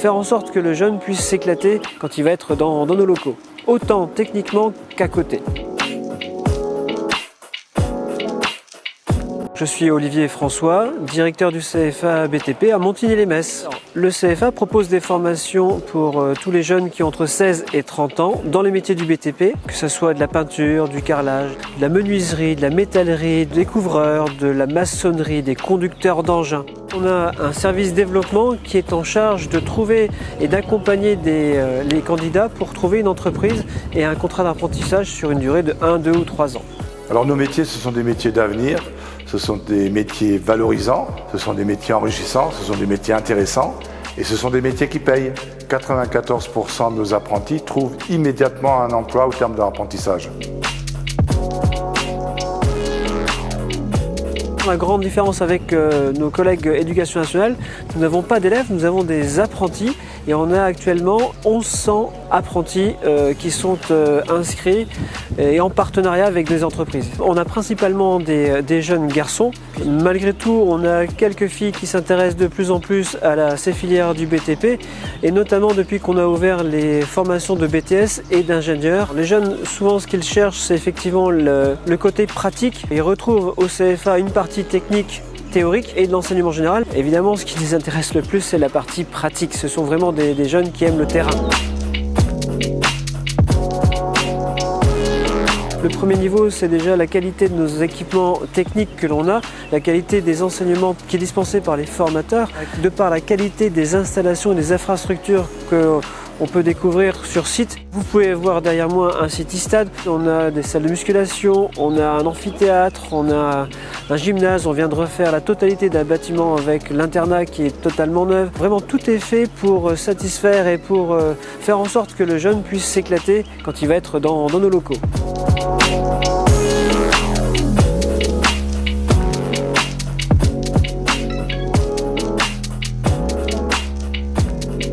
faire en sorte que le jeune puisse s'éclater quand il va être dans nos locaux, autant techniquement qu'à côté. Je suis Olivier François, directeur du CFA BTP à Montigny-lès-Metz. Le CFA propose des formations pour tous les jeunes qui ont entre 16 et 30 ans dans les métiers du BTP, que ce soit de la peinture, du carrelage, de la menuiserie, de la métallerie, des couvreurs, de la maçonnerie, des conducteurs d'engins. On a un service développement qui est en charge de trouver et d'accompagner les candidats pour trouver une entreprise et un contrat d'apprentissage sur une durée de 1, 2 ou 3 ans. Alors nos métiers, ce sont des métiers d'avenir, ce sont des métiers valorisants, ce sont des métiers enrichissants, ce sont des métiers intéressants et ce sont des métiers qui payent. 94% de nos apprentis trouvent immédiatement un emploi au terme de leur apprentissage. La grande différence avec nos collègues éducation nationale, nous n'avons pas d'élèves, nous avons des apprentis et on a actuellement 1100 apprentis qui sont inscrits et en partenariat avec des entreprises. On a principalement des jeunes garçons. Malgré tout, on a quelques filles qui s'intéressent de plus en plus à ces filières du BTP et notamment depuis qu'on a ouvert les formations de BTS et d'ingénieurs. Les jeunes, souvent ce qu'ils cherchent, c'est effectivement le côté pratique. Ils retrouvent au CFA une partie technique, théorique et de l'enseignement général. Évidemment, ce qui les intéresse le plus, c'est la partie pratique. Ce sont vraiment des jeunes qui aiment le terrain. Le premier niveau, c'est déjà la qualité de nos équipements techniques que l'on a, la qualité des enseignements qui est dispensée par les formateurs, de par la qualité des installations et des infrastructures qu'on peut découvrir sur site. Vous pouvez voir derrière moi un city-stade, on a des salles de musculation, on a un amphithéâtre, on a un gymnase, on vient de refaire la totalité d'un bâtiment avec l'internat qui est totalement neuf. Vraiment tout est fait pour satisfaire et pour faire en sorte que le jeune puisse s'éclater quand il va être dans nos locaux.